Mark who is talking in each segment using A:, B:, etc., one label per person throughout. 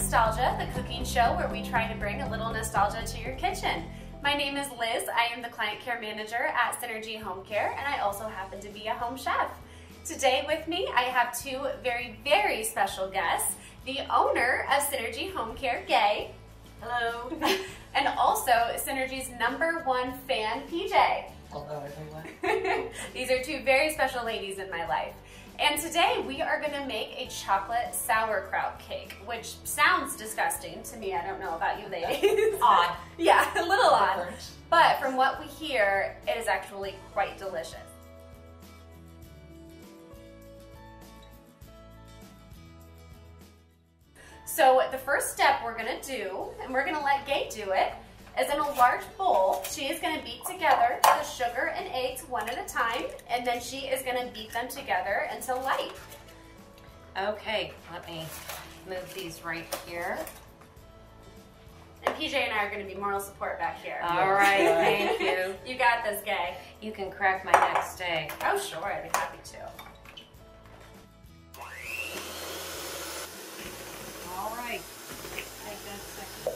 A: Nostalgia, the cooking show where we try to bring a little nostalgia to your kitchen. My name is Liz. I am the Client Care Manager at Synergy Home Care, and I also happen to be a home chef. Today with me, I have two very, very special guests. The owner of Synergy Home Care, Gay. Hello. And also Synergy's #1 fan, PJ.
B: Hello, everyone.
A: These are two very special ladies in my life. And today we are going to make a chocolate sauerkraut cake, which sounds disgusting to me. I don't know about you ladies.
B: Odd.
A: Yeah, a little odd.
B: Different.
A: But from what we hear, it is actually quite delicious. So the first step we're going to do, and we're going to let Gay do it, is in a large bowl, she is going to beat together the sugar and eggs one at a time, and then she is going to beat them together until light.
C: Okay, let me move these right here.
A: And PJ and I are going to be moral support back here.
C: All right, thank you.
A: You got this, Gay.
C: You can crack my next egg.
A: Oh, sure, I'd be happy to.
C: All right, take that second.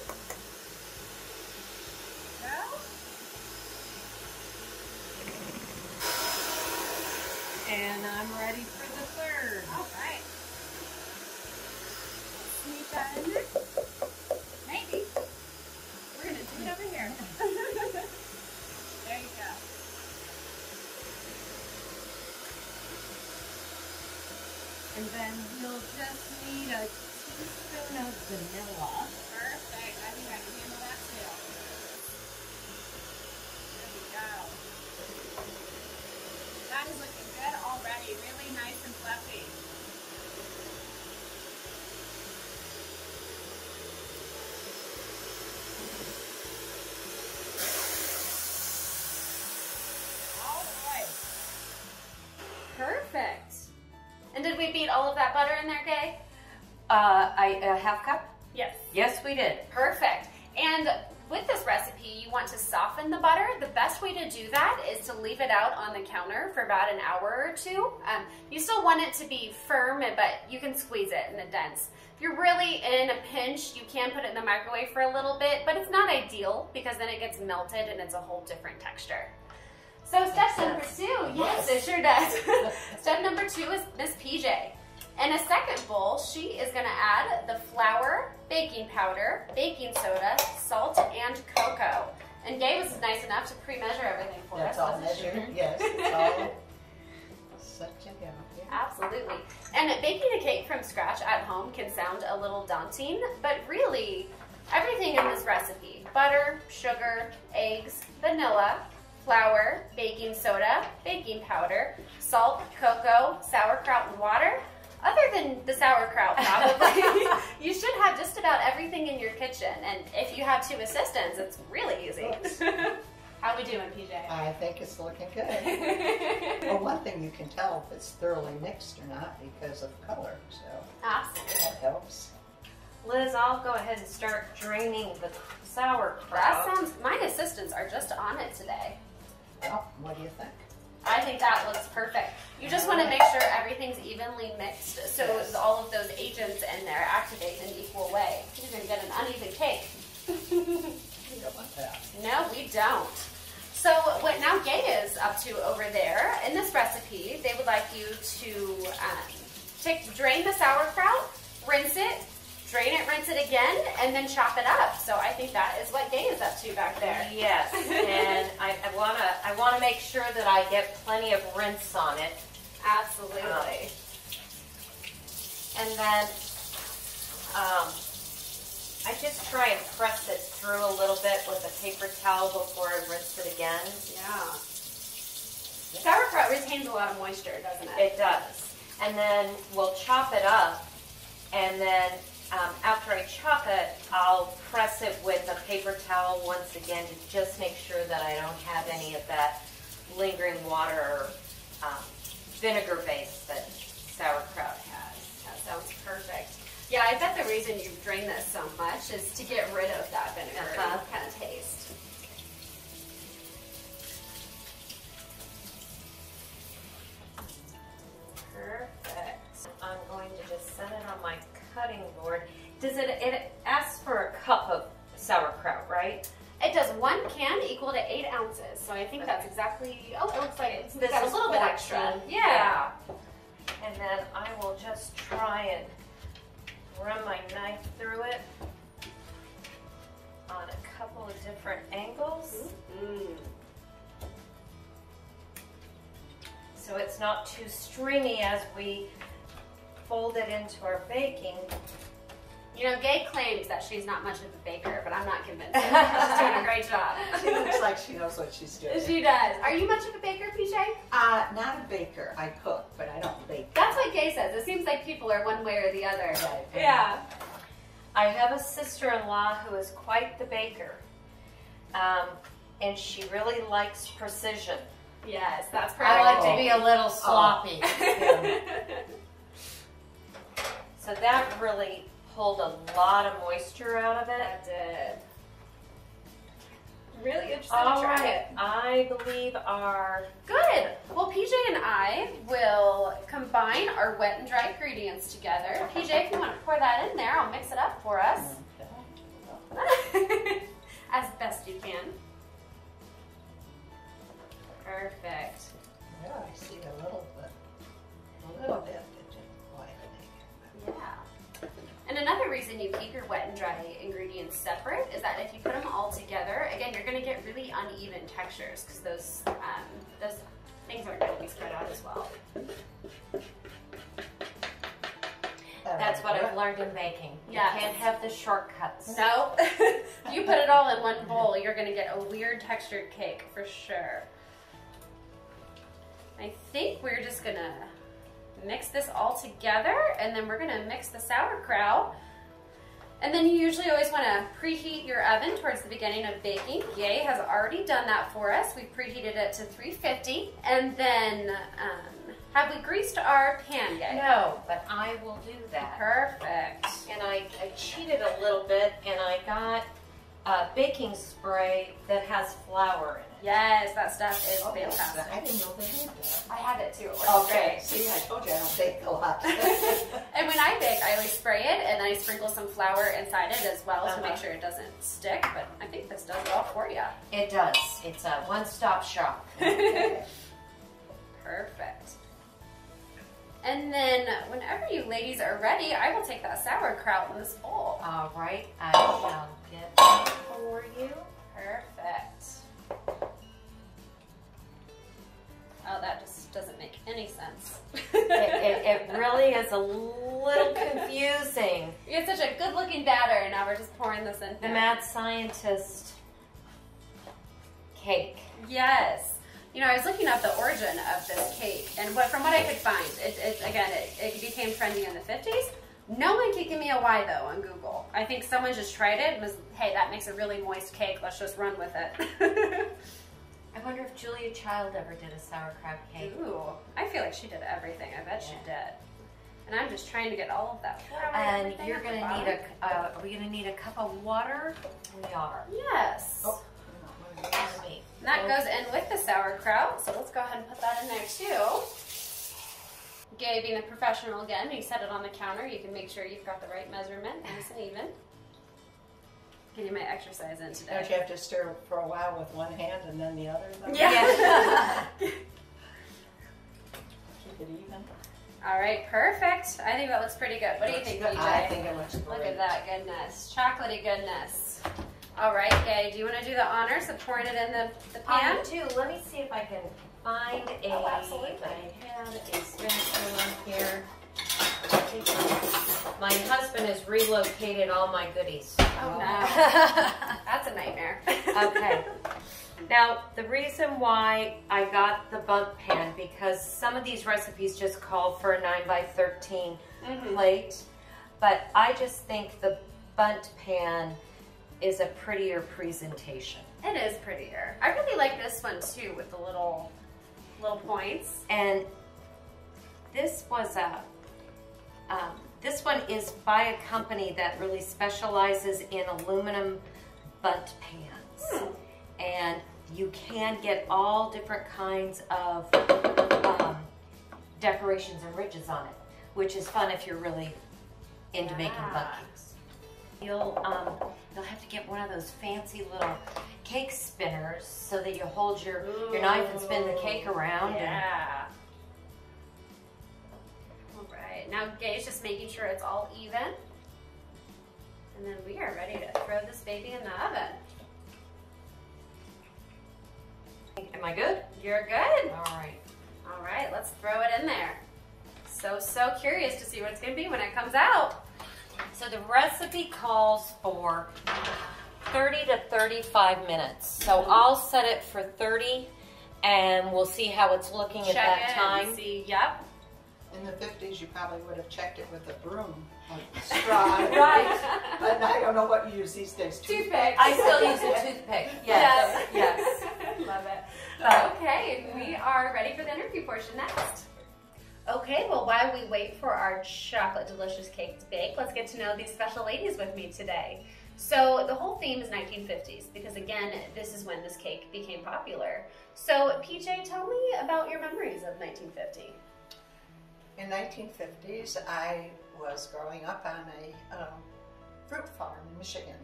C: And I'm ready for the third.
A: All right. Sneak that in there. Maybe. We're going to do it over here. There you go.
C: And then we'll just need a teaspoon of vanilla.
A: Perfect. I think I can handle that too. There we go. That is looking good already. Really nice and fluffy. All right. Perfect. And did we beat all of that butter in there, Gay?
C: A half cup?
A: Yes.
C: Yes, we did.
A: Perfect. And with this recipe, you want to soften the butter. The best way to do that is to leave it out on the counter for about an hour or two. You still want it to be firm, but you can squeeze it in the dents. If you're really in a pinch, you can put it in the microwave for a little bit, but it's not ideal because then it gets melted and it's a whole different texture. So step number 2, yes, it sure does. Step number 2 is Miss PJ. In a second bowl, she is going to add the flour, baking powder, baking soda, salt, and cocoa. And Gay was nice enough to pre-measure everything for us.
B: That's all
A: wasn't she?
B: measured. Yes, it's all such a go. Yeah.
A: Absolutely. And baking a cake from scratch at home can sound a little daunting, but really, everything in this recipe, butter, sugar, eggs, vanilla, flour, baking soda, baking powder, salt, cocoa, sauerkraut, and water. Other than the sauerkraut, probably, you should have just about everything in your kitchen. And if you have 2 assistants, it's really easy. How we doing, PJ?
B: I think it's looking good. Well, one thing you can tell if it's thoroughly mixed or not because of color, so
A: Absolutely.
B: that helps.
C: Liz, I'll go ahead and start draining the sauerkraut.
A: That sounds, my assistants are just on it today.
B: Well, what do you think?
A: I think that looks perfect. You just want to make sure everything's evenly mixed so
B: Yes.
A: all of those agents in there activate in an equal way. You're going to get an uneven cake.
B: We don't want that.
A: No, we don't. So what now Gay is up to over there, in this recipe, they would like you to drain the sauerkraut, rinse it, drain it, rinse it again, and then chop it up. So I think that is what Gay is up to back there.
C: Yes, and I wanna make sure that I get plenty of rinse on it.
A: Absolutely.
C: And then I just try and press it through a little bit with a paper towel before I rinse it again.
A: Yeah. Sauerkraut retains a lot of moisture, doesn't it?
C: It does. And then we'll chop it up, and then after I chop it, I'll press it with a paper towel once again to just make sure that I don't have any of that lingering water or vinegar base that sauerkraut has.
A: That sounds perfect. Yeah, I bet the reason you drain this so much is to get rid of that vinegar kind of taste. Perfect.
C: I'm going to just set it on my cutting board. Does it
A: exactly. Oh, it looks like it's
C: This
A: got a
C: is
A: little bit
C: 14.
A: extra. Yeah.
C: And then I will just try and run my knife through it on a couple of different angles.
A: Mm.
C: So it's not too stringy as we fold it into our baking.
A: You know, Gay claims that she's not much of a baker, but I'm not convinced. She's doing a great job.
B: She looks like she knows what she's doing.
A: She does. Are you much of a baker, PJ?
B: Not a baker. I cook, but I don't bake.
A: That's what Gay says. It seems like people are one way or the other.
B: Right.
A: Yeah.
C: I have a sister-in-law who is quite the baker, and she really likes precision.
A: Yes, that's perfect.
D: I like to be a little sloppy.
C: So that really pulled a lot of moisture out of it.
A: That did. Really interested
C: All
A: to try
C: right,
A: it.
C: I believe our
A: Good. Well, PJ and I will combine our wet and dry ingredients together. PJ, if you want to pour that in there, I'll mix it up for us. As best you can. Perfect.
B: Yeah, I see a little bit that didn't quite make it.
A: Yeah. And another reason you keep your wet and dry ingredients separate is that if you put them all together, again, you're going to get really uneven textures because those things aren't going to be spread out as well.
C: That's what I've learned in baking. You
A: Yes.
C: can't have the shortcuts.
A: No, if you put it all in one bowl, you're going to get a weird textured cake for sure. I think we're just going to mix this all together, and then we're going to mix the sauerkraut. And then you usually always want to preheat your oven towards the beginning of baking. Gay has already done that for us. We've preheated it to 350. And then, have we greased our pan, Gay?
C: No, but I will do that.
A: Perfect.
C: And I cheated a little bit, and I got a baking spray that has flour in it.
A: Yes, that stuff is fantastic.
B: I didn't know they did that.
A: I had it too. It works
B: Okay,
A: great.
B: see, I told you I don't bake a lot.
A: And when I bake, I always spray it and then I sprinkle some flour inside it as well to
C: Uh-huh.
A: make sure it doesn't stick. But I think this does it all for you.
C: It does. It's a one-stop shop.
B: Okay.
A: Perfect. And then whenever you ladies are ready, I will take that sauerkraut in this bowl.
C: All right, I shall get that for you.
A: Perfect. Oh, that just doesn't make any sense.
C: It really is a little confusing.
A: You get such a good looking batter and now we're just pouring this in
C: The
A: here.
C: mad scientist cake.
A: Yes. You know, I was looking up the origin of this cake, and from what I could find, it became trendy in the 50s. No one could give me a why, though, on Google. I think someone just tried it and was, hey, that makes a really moist cake. Let's just run with it.
C: I wonder if Julia Child ever did a sauerkraut cake.
A: Ooh, I feel like she did everything. I bet she did. And I'm just trying to get all of that flour
C: And
A: everything
C: you're
A: at the
C: going to
A: bottom.
C: need are we going to need a cup of water? We are.
A: Yes.
B: Oh.
C: Me.
A: And that goes in with the sauerkraut, so let's go ahead and put that in there too. Gay, being a professional again, you set it on the counter. You can make sure you've got the right measurement, nice and even. Can you make exercise in today?
B: Don't you have to stir for a while with one hand and then the other?
A: Yeah.
B: Keep it even.
A: All right, perfect. I think that looks pretty good. What do you
B: Looks
A: think,
B: good.
A: PJ?
B: I think it looks great.
A: Look at that goodness. Chocolatey goodness. All right, Gay, do you want to do the honors of pouring it in the pan?
C: I do. Let me see if I can find a...
A: Oh, absolutely.
C: I had a spatula here. My husband has relocated all my goodies.
A: Oh, no. That's a nightmare.
C: Okay. Now, the reason why I got the bundt pan, because some of these recipes just call for a 9x13 plate, but I just think the bundt pan is a prettier presentation.
A: It is prettier. I really like this one too with the little points.
C: And this was this one is by a company that really specializes in aluminum bundt pans. And you can get all different kinds of decorations and ridges on it, which is fun if you're really into making bundt cakes. You'll have to get one of those fancy little cake spinners so that you hold your knife and spin the cake around.
A: Yeah. All right. Now Gay's just making sure it's all even. And then we are ready to throw this baby in the oven.
C: Am I good?
A: You're good.
C: All right.
A: All right, let's throw it in there. So curious to see what it's going to be when it comes out.
C: So the recipe calls for 30 to 35 minutes. So I'll set it for 30 and we'll see how it's looking at that time.
A: And see, yep.
B: In the 50s, you probably would have checked it with a broom, a straw.
C: Right.
B: But I don't know what you use these days.
A: Toothpick.
C: I still use a toothpick. Yes. Yes.
A: Love it. Okay, we are ready for the interview portion next. Okay, well, while we wait for our chocolate delicious cake to bake, let's get to know these special ladies with me today. So the whole theme is 1950s because, again, this is when this cake became popular. So PJ, tell me about your memories of 1950.
B: In 1950s, I was growing up on a fruit farm in Michigan.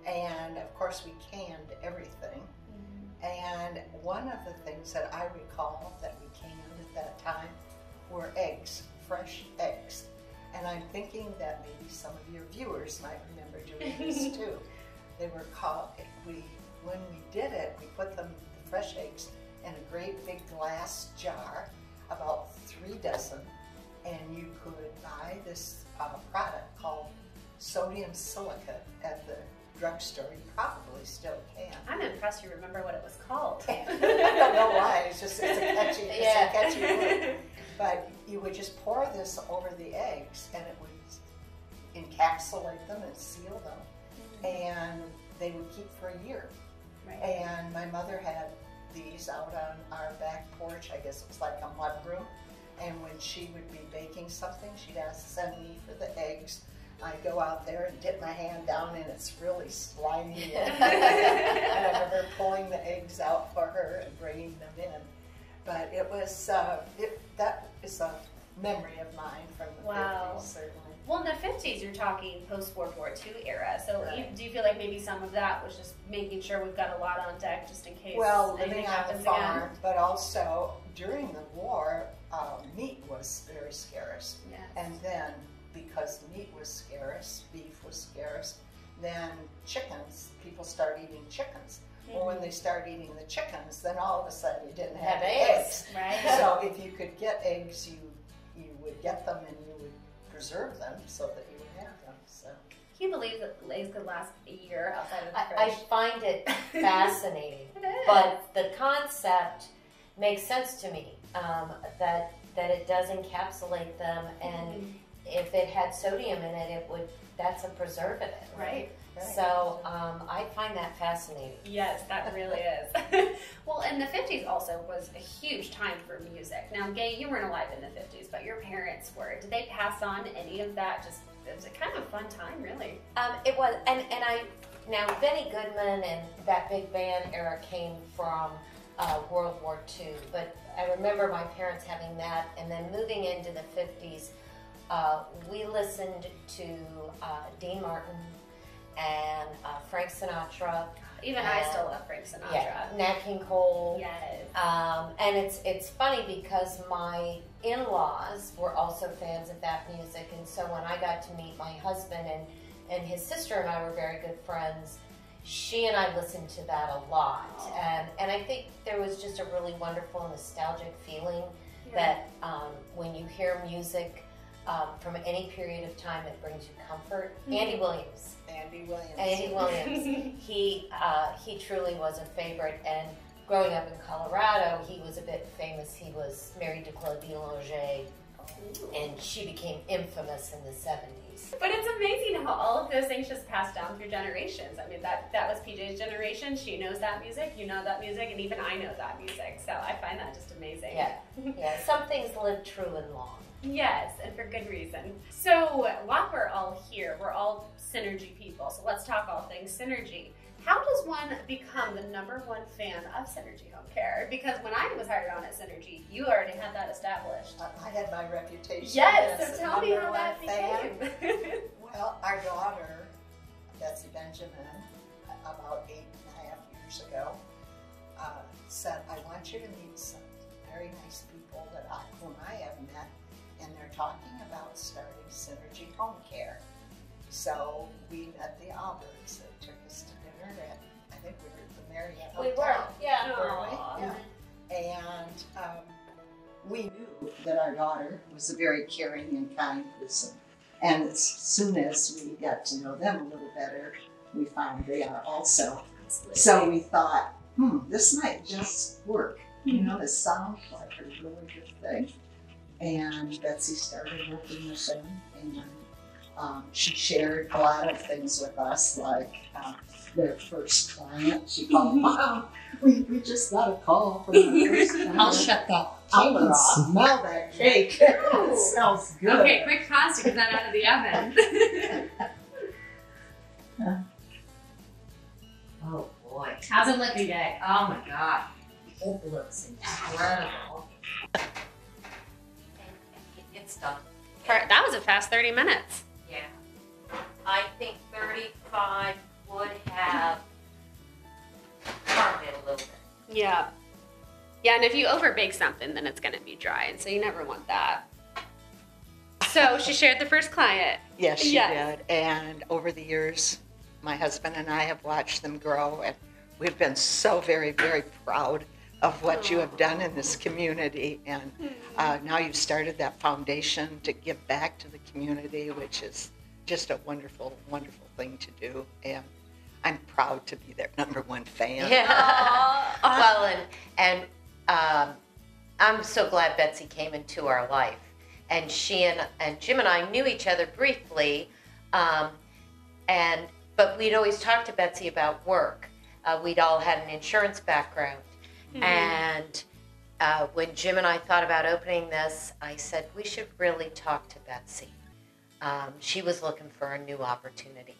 B: And of course we canned everything. And one of the things that I recall that we canned at that time were eggs, fresh eggs. And I'm thinking that maybe some of your viewers might remember doing this too. They were called, when we did it, we put the fresh eggs in a great big glass jar, about 3 dozen, and you could buy this product called sodium silicate at the drugstore. You probably still can.
A: I'm impressed you remember what it was called.
B: I don't know why. It's a catchy word. But you would just pour this over the eggs, and it would encapsulate them and seal them, and they would keep for a year.
A: Right.
B: And my mother had these out on our back porch. I guess it was like a mud room. And when she would be baking something, she'd send me for the eggs. I'd go out there and dip my hand down, and it's really slimy. And I remember pulling the eggs out for her and bringing them in. But it was that is a memory of mine from the 50s, certainly.
A: Well, in the 50s, you're talking post-World War II era. So do you feel like maybe some of that was just making sure we've got a lot on deck just in case
B: living on the farm, but also during the war, meat was very scarce.
A: Yes.
B: And then, because meat was scarce, beef was scarce, then chickens, people started eating chickens. Well, when they started eating the chickens, then all of a sudden you didn't have eggs.
A: Right.
B: So if you could get eggs, you would get them and you would preserve them so that you would have them. So.
A: Can you believe that eggs could last a year outside of the
C: I
A: fridge?
C: find it fascinating,
A: It is.
C: but the concept makes sense to me, that it does encapsulate them, and if it had sodium in it, that's a preservative.
A: Right.
C: So I find that fascinating.
A: Yes, that really is. Well, and the 50s also was a huge time for music. Now, Gay, you weren't alive in the 50s, but your parents were. Did they pass on any of that? It was a kind of fun time, really.
C: It was, now Benny Goodman and that big band era came from World War II, but I remember my parents having that, and then moving into the 50s, we listened to Dean Martin and Frank Sinatra.
A: Even I still love Frank Sinatra.
C: Yeah, Nat King Cole.
A: Yes.
C: And it's funny because my in-laws were also fans of that music, and so when I got to meet my husband and his sister and I were very good friends, she and I listened to that a lot. And I think there was just a really wonderful nostalgic feeling that when you hear music from any period of time, it brings you comfort. Andy Williams. He truly was a favorite, and growing up in Colorado, he was a bit famous. He was married to Claudine Loger, and she became infamous in the 70s.
A: But it's amazing how all of those things just pass down through generations. I mean, that was PJ's generation. She knows that music, you know that music, and even I know that music. So I find that just amazing.
C: Yeah. Some things live true and long.
A: Yes, and for good reason. So while we're all here, we're all Synergy people. So let's talk all things Synergy. How does one become the #1 fan of Synergy Home Care? Because when I was hired on at Synergy, you already had that established.
B: I had my reputation.
A: Yes,
B: as
A: so tell me how
B: #1
A: that
B: fan.
A: became.
B: Well, our daughter Benjamin, about 8.5 years ago, said, I want you to meet some very nice people whom I have met, and they're talking about starting Synergy Home Care. So we met the Alberts. They took us to dinner at, I think we were at the Marriott Hotel.
C: We were, yeah.
B: Were we? Yeah. And we knew that our daughter was a very caring and kind person. And as soon as we got to know them a little better, we found they are also.
A: Absolutely.
B: So we thought, this might just work. You know, this sounds like a really good thing. And Betsy started working with them, and she shared a lot of things with us, like their first client. She called, Mom, we just got a call from our first client.
D: I'll shut that
B: I
D: camera
B: can
D: off.
B: smell that cake. It smells good.
A: Okay, quick pause to get that out of the oven.
C: Oh boy.
A: How's it looking, Jay?
C: Oh my God. It looks incredible. It's done.
A: That was a fast 30 minutes.
C: Yeah. I think 35 would have harmed it a little bit.
A: Yeah. Yeah, and if you overbake something, then it's going to be dry, and so you never want that. So she shared the first client.
B: Yes, she
A: Yes.
B: did. And over the years, my husband and I have watched them grow, and we've been so very, very proud of what you have done in this community. And now you've started that foundation to give back to the community, which is just a wonderful, wonderful thing to do. And I'm proud to be their #1 fan.
C: Yeah. Well, and I'm so glad Betsy came into our life. And she and Jim and I knew each other briefly, but we'd always talked to Betsy about work. We'd all had an insurance background. Mm-hmm. And when Jim and I thought about opening this, I said, we should really talk to Betsy. She was looking for a new opportunity.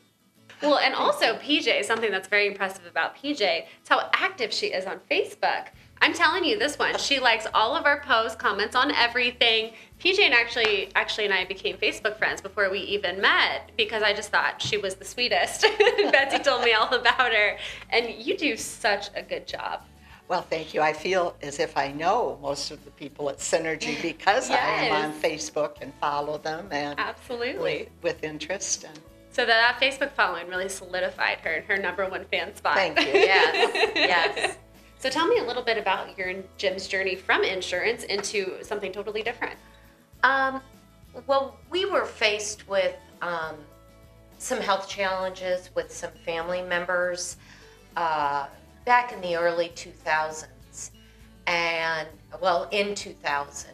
A: Well, and also PJ, something that's very impressive about PJ, is how active she is on Facebook. I'm telling you this one, she likes all of our posts, comments on everything. PJ and actually and I became Facebook friends before we even met because I just thought she was the sweetest. Betsy told me all about her, and you do such a good job.
B: Well, thank you. I feel as if I know most of the people at Synergy because I am on Facebook and follow them, and
A: absolutely
B: with interest. And
A: so that Facebook following really solidified her in her #1 fan spot.
B: Thank you.
C: Yes, yes.
A: So tell me a little bit about your and Jim's journey from insurance into something totally different.
C: Well, we were faced with some health challenges with some family members back in the early 2000s. And, well, in 2000,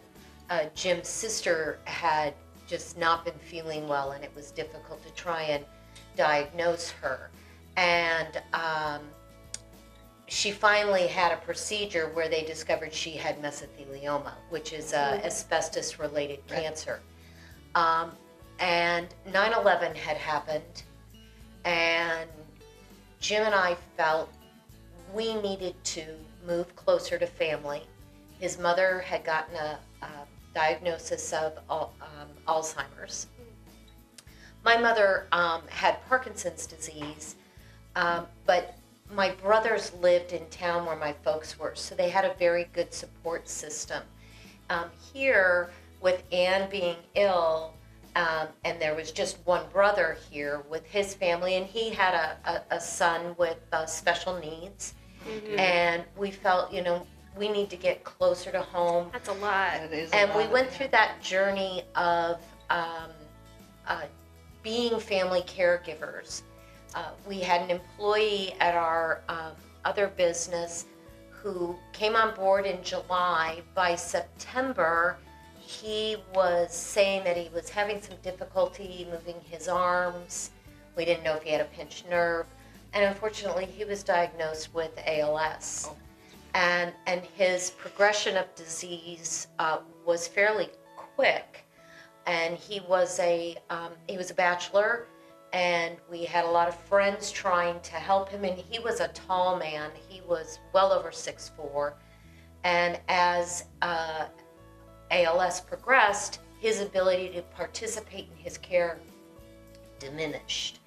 C: Jim's sister had just not been feeling well, and it was difficult to try and diagnose her. And she finally had a procedure where they discovered she had mesothelioma, which is asbestos-related cancer. And 9/11 had happened, and Jim and I felt we needed to move closer to family. His mother had gotten a diagnosis of Alzheimer's. My mother had Parkinson's disease, but my brothers lived in town where my folks were, so they had a very good support system. Here, with Ann being ill, and there was just one brother here with his family, and he had a son with special needs. Mm-hmm. And we felt, we need to get closer to home.
A: That's a lot.
C: And we went through that journey of being family caregivers. We had an employee at our other business who came on board in July. By September, he was saying that he was having some difficulty moving his arms. We didn't know if he had a pinched nerve. And unfortunately, he was diagnosed with ALS. Oh. And his progression of disease was fairly quick. And he was a bachelor, and we had a lot of friends trying to help him. And he was a tall man. He was well over 6'4". And as ALS progressed, his ability to participate in his care diminished.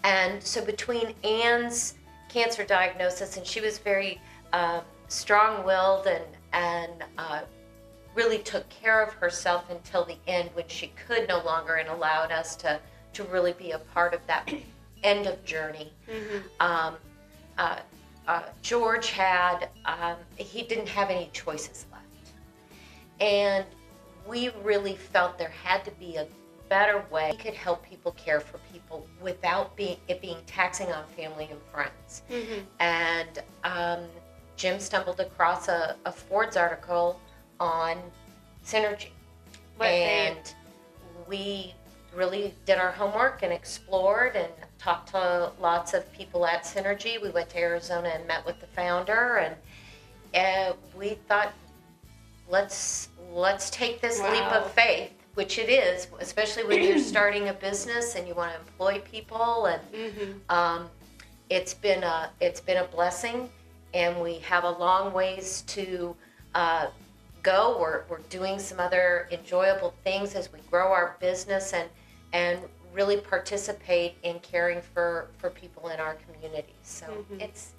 C: And so between Anne's cancer diagnosis, and she was very strong-willed and really took care of herself until the end when she could no longer, and allowed us to really be a part of that end of journey. George had, he didn't have any choices left. And we really felt there had to be a better way we could help people care for people without it being taxing on family and friends. And Jim stumbled across a Ford's article on Synergy. We really did our homework and explored and talked to lots of people at Synergy. We went to Arizona and met with the founder, and we thought, let's take this leap of faith, which it is, especially when you're starting a business and you want to employ people. And it's been a blessing, and we have a long ways to go. We're doing some other enjoyable things as we grow our business and really participate in caring for people in our community. So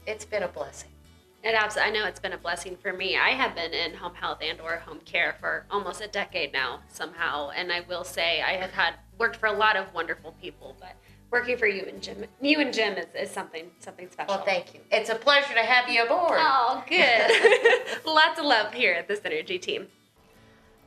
C: it's been a blessing.
A: I know it's been a blessing for me. I have been in home health and or home care for almost a decade now somehow, and I will say I have worked for a lot of wonderful people, but working for you and Jim is something special.
C: Well, thank you. It's a pleasure to have you aboard.
A: Oh, good. Lots of love here at the Synergy team.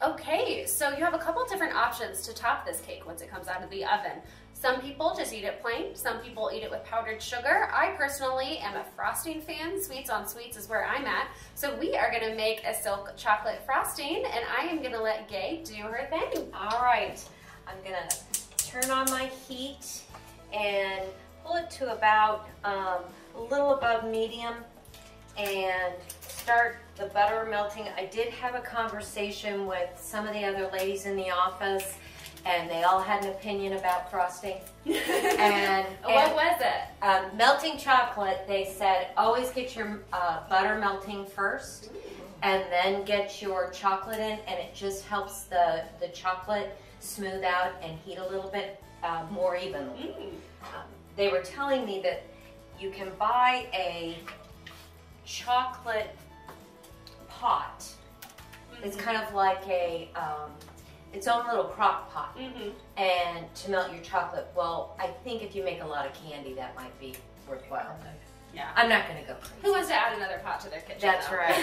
A: Okay, so you have a couple different options to top this cake once it comes out of the oven. Some people just eat it plain. Some people eat it with powdered sugar. I personally am a frosting fan. Sweets on sweets is where I'm at. So we are gonna make a silk chocolate frosting, and I am gonna let Gay do her thing.
C: All right, I'm gonna turn on my heat and pull it to about a little above medium and start the butter melting. I did have a conversation with some of the other ladies in the office, and they all had an opinion about frosting. And
A: what was it?
C: Melting chocolate, they said, always get your butter melting first, and then get your chocolate in, and it just helps the chocolate smooth out and heat a little bit more evenly. They were telling me that you can buy a chocolate pot. It's kind of like its own little crock pot, and to melt your chocolate. Well, I think if you make a lot of candy, that might be worthwhile.
A: Yeah.
C: I'm not going to go crazy.
A: Who wants to add another pot to their kitchen?
C: That's right.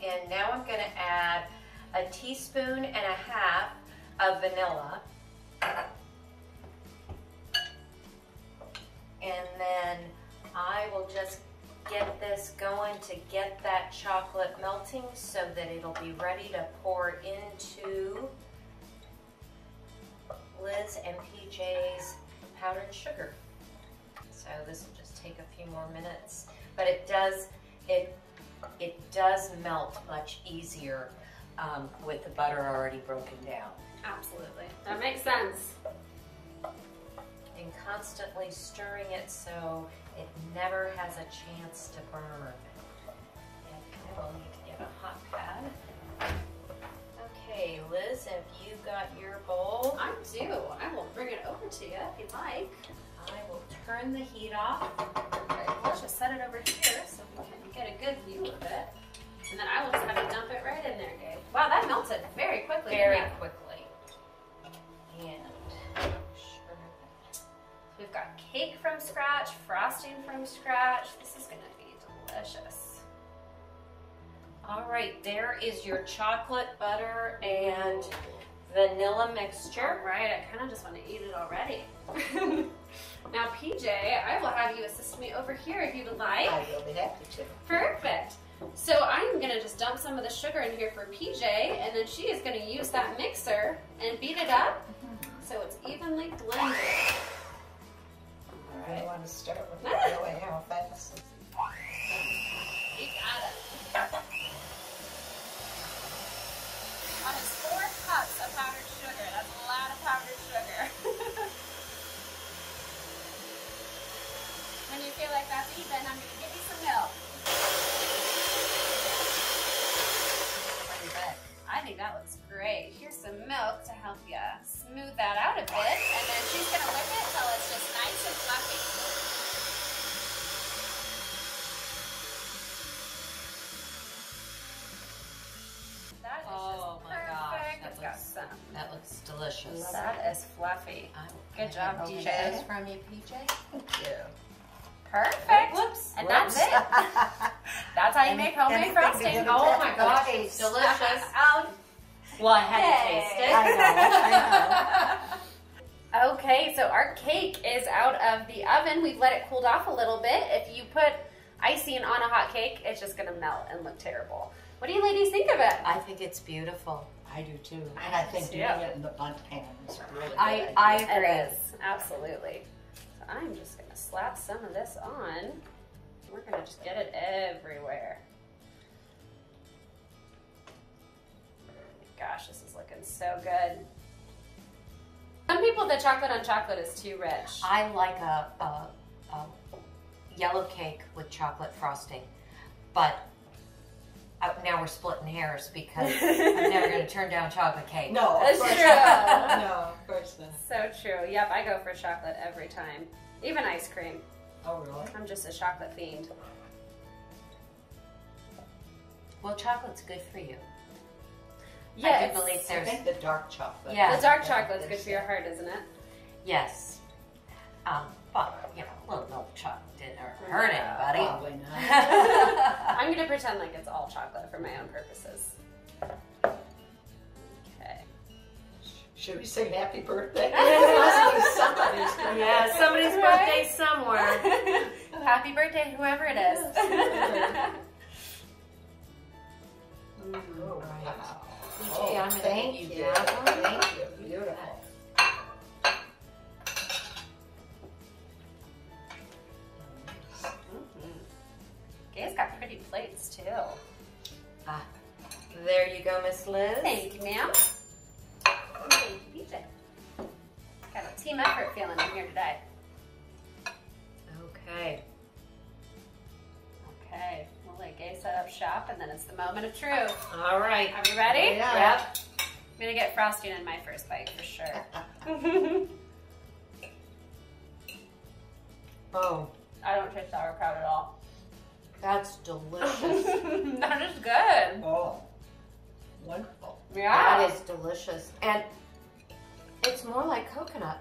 C: And now I'm going to add a teaspoon and a half of vanilla. And then I will just get this going to get that chocolate melting so that it'll be ready to pour into Liz and PJ's powdered sugar. So this will just take a few more minutes, but it does melt much easier with the butter already broken down.
A: Absolutely, that makes sense.
C: And constantly stirring it so it never has a chance to burn. And I will need to get a hot pad. Okay, Liz, have you got your bowl?
A: I do. I will bring it over to you if you'd like.
C: I will turn the heat off.
A: Okay, let's just set it over here so we can get a good view of it. And then I will just have you dump it right in there, Gabe. Wow, that melted very quickly.
C: Very quickly. And
A: we've got cake from scratch, frosting from scratch. This is gonna be delicious.
C: All right, there is your chocolate, butter, and vanilla mixture.
A: All right, I kind of just want to eat it already. Now, PJ, I will have you assist me over here if you'd like.
B: I will be happy to.
A: Perfect. So I'm gonna just dump some of the sugar in here for PJ, and then she is gonna use that mixer and beat it up so it's evenly blended.
B: I want to start with the way how fast.
A: You got it. Almost 4 cups of powdered sugar. That's a lot of powdered sugar. When you feel like that's even, I'm going to give you some milk. What do you think? I think that looks great. Here's some milk to help you smooth that out a bit. And then she's going to whip it till it's just nice and fluffy. Awesome.
D: That looks delicious.
A: That is fluffy. Good job,
D: Can I
A: PJ.
D: get those from you, PJ?
B: Thank you.
A: Perfect.
D: Whoops.
A: And that's it. That's how you make homemade
B: anything
A: frosting.
B: to do with
A: Oh
B: that.
A: my gosh,
B: Okay.
A: it's delicious.
C: Well, I had to taste it.
B: I know.
A: Okay, so our cake is out of the oven. We've let it cool off a little bit. If you put icing on a hot cake, it's just gonna melt and look terrible. What do you ladies think of it?
D: I think it's beautiful.
B: I do too. And I think doing it in the blunt pan is a really good
C: I
B: idea.
C: agree.
A: It is, absolutely. So I'm just gonna slap some of this on. We're gonna just get it everywhere. Gosh, this is looking so good. Some people, the chocolate on chocolate is too rich.
D: I like a yellow cake with chocolate frosting, but now we're splitting hairs because I'm never going to turn down chocolate cake.
B: No, of
A: That's
B: course
A: true.
B: not. No, of course not.
A: So true. Yep, I go for chocolate every time. Even ice cream.
B: Oh, really?
A: I'm just a chocolate fiend.
D: Well, chocolate's good for you.
A: Yes.
D: I do believe
B: I
D: there's,
B: think the dark chocolate.
D: Yeah.
A: The dark chocolate's good for your heart, isn't it?
D: yes. But, you know, a little milk chocolate didn't hurt anybody.
B: Probably not.
A: I'm going to pretend like it's all chocolate for my own purposes. Okay.
B: Should we say happy birthday? It must be somebody's birthday.
C: Yeah, somebody's birthday somewhere.
A: Happy birthday, whoever it is.
B: Oh, wow.
D: PJ, I'm gonna
B: thank
D: give you
B: you.
D: that one.
B: Thank you. Beautiful.
A: Gay's got pretty plates too.
C: There you go, Miss Liz.
A: Thank you, ma'am. Thank you, PJ. Got a team effort feeling in here today.
C: Okay.
A: Okay, we'll let Gay set up shop and then it's the moment of truth.
C: All right.
A: Are we ready?
B: Yeah.
C: Yep.
A: I'm gonna get frosting in my first bite for sure.
C: Oh,
A: I don't taste sauerkraut at all.
D: That's delicious.
A: That is good.
B: Oh, wonderful.
A: Yeah.
D: That is delicious. And it's more like coconut.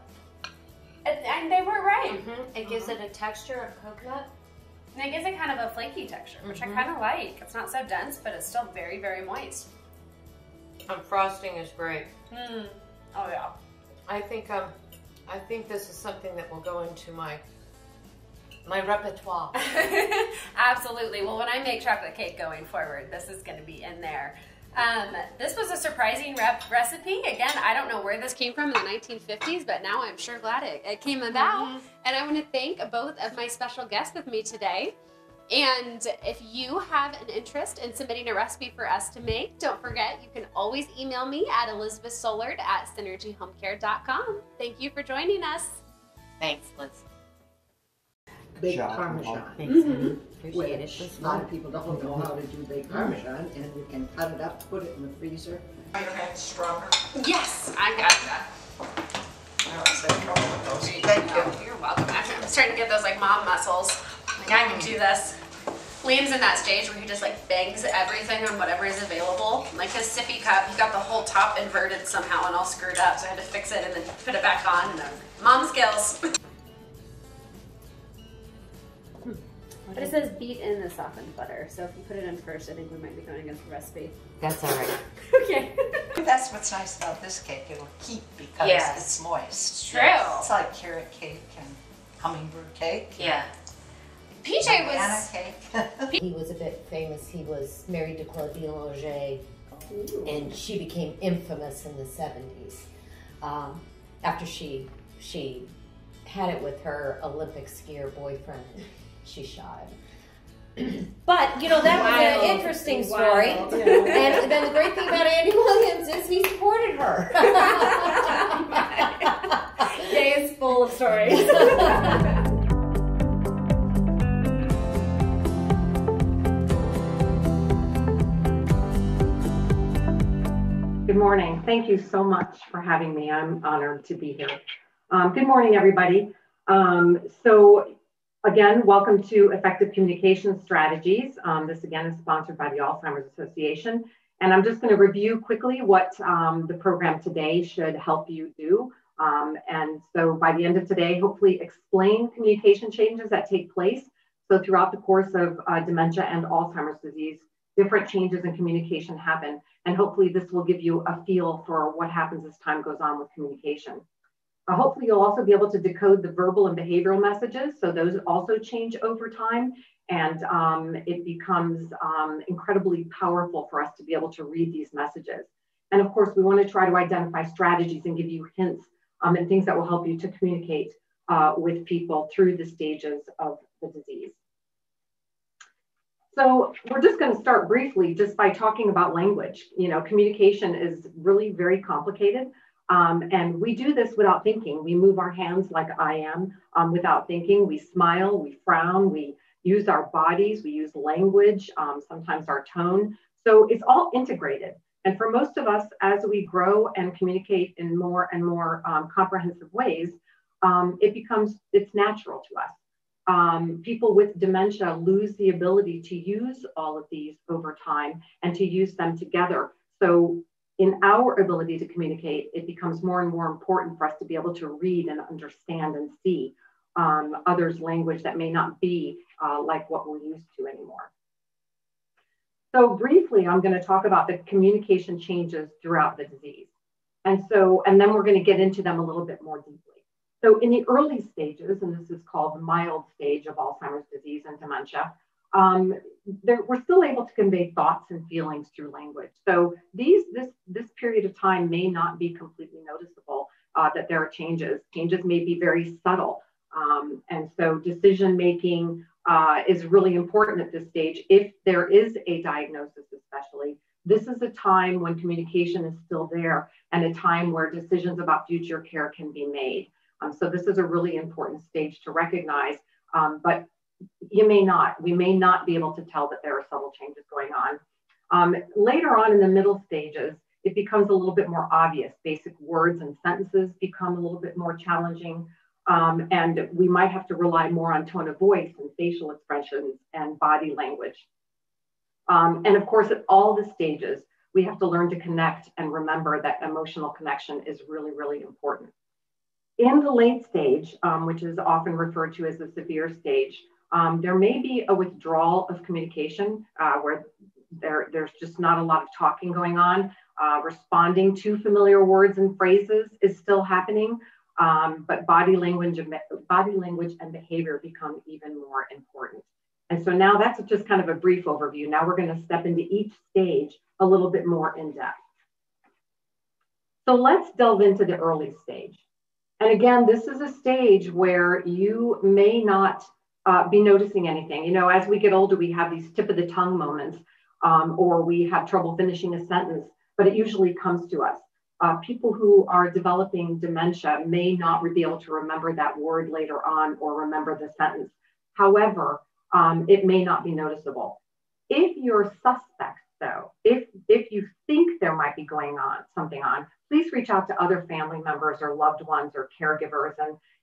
A: And they were right.
D: It gives it a texture of coconut.
A: And it gives it kind of a flaky texture, which I
D: Mhm.
A: kind of like. It's not so dense, but it's still very, very moist.
D: And frosting is great.
A: Oh yeah.
D: I think this is something that will go into my repertoire.
A: Absolutely. Well, when I make chocolate cake going forward, this is going to be in there. This was a surprising recipe. Again, I don't know where this came from in the 1950s, but now I'm sure glad it came about. And I want to thank both of my special guests with me today. And if you have an interest in submitting a recipe for us to make, don't forget, you can always email me at elizabethsolard@synergyhomecare.com. Thank you for joining us.
D: Thanks, Liz.
B: Big Parmesan.
D: Thanks, honey. Appreciate
B: Which
D: it.
B: a lot of people don't know how to do baked Parmesan, and you can cut it up, put it in the freezer. Are your hands stronger?
A: Yes, I got that.
B: I was having trouble with those. Thank you.
A: You're welcome. I'm starting to get those like mom muscles. Like I can do this. Liam's in that stage where he just like bangs everything on whatever is available. Like his sippy cup, he got the whole top inverted somehow and all screwed up, so I had to fix it and then put it back on. And mom skills. But it says beat in the softened butter, so if you put it in first, I think we might be going against the recipe.
D: That's all right.
A: Okay.
B: That's what's nice about this cake. It'll keep because
C: Yes.
B: it's moist.
A: True.
B: It's like carrot cake and hummingbird cake.
C: yeah.
A: PJ
B: Banana
A: was.
B: cake.
E: He was a bit famous. He was married to Claudine Loger, and she became infamous in the 70s after she had it with her Olympic skier boyfriend. She shot him. But, you know, that was an interesting story. And then the great thing about Andy Williams is he supported her.
A: Day is full of stories.
F: Good morning. Thank you so much for having me. I'm honored to be here. Good morning, everybody. So again, welcome to Effective Communication Strategies. This again is sponsored by the Alzheimer's Association. And I'm just going to review quickly what the program today should help you do. And so by the end of today, hopefully explain communication changes that take place. So throughout the course of dementia and Alzheimer's disease, different changes in communication happen. And hopefully this will give you a feel for what happens as time goes on with communication. Hopefully you'll also be able to decode the verbal and behavioral messages. So those also change over time. And it becomes incredibly powerful for us to be able to read these messages. And of course, we want to try to identify strategies and give you hints and things that will help you to communicate with people through the stages of the disease. So we're just going to start briefly just by talking about language. You know, communication is really very complicated. And we do this without thinking. We move our hands like I am without thinking. We smile, we frown, we use our bodies, we use language, sometimes our tone. So it's all integrated. And for most of us, as we grow and communicate in more and more comprehensive ways, it's natural to us. People with dementia lose the ability to use all of these over time and to use them together. So in our ability to communicate, it becomes more and more important for us to be able to read and understand and see others' language that may not be like what we're used to anymore. So briefly, I'm going to talk about the communication changes throughout the disease. And then we're going to get into them a little bit more deeply. So in the early stages, and this is called the mild stage of Alzheimer's disease and dementia, we're still able to convey thoughts and feelings through language. So this period of time may not be completely noticeable that there are changes. Changes may be very subtle. And so decision-making is really important at this stage. If there is a diagnosis, especially, this is a time when communication is still there and a time where decisions about future care can be made. So this is a really important stage to recognize, but we may not be able to tell that there are subtle changes going on. Later on in the middle stages, it becomes a little bit more obvious. Basic words and sentences become a little bit more challenging. And we might have to rely more on tone of voice and facial expressions and body language. And of course, at all the stages, we have to learn to connect and remember that emotional connection is really, really important. In the late stage, which is often referred to as the severe stage, there may be a withdrawal of communication where there's just not a lot of talking going on. Responding to familiar words and phrases is still happening. But body language and behavior become even more important. And so now that's just kind of a brief overview. Now we're going to step into each stage a little bit more in depth. So let's delve into the early stage. And again, this is a stage where you may not be noticing anything. You know, as we get older, we have these tip of the tongue moments, or we have trouble finishing a sentence, but it usually comes to us. People who are developing dementia may not be able to remember that word later on or remember the sentence. However, it may not be noticeable. If you're suspect, though, if you think there might be something on, please reach out to other family members or loved ones or caregivers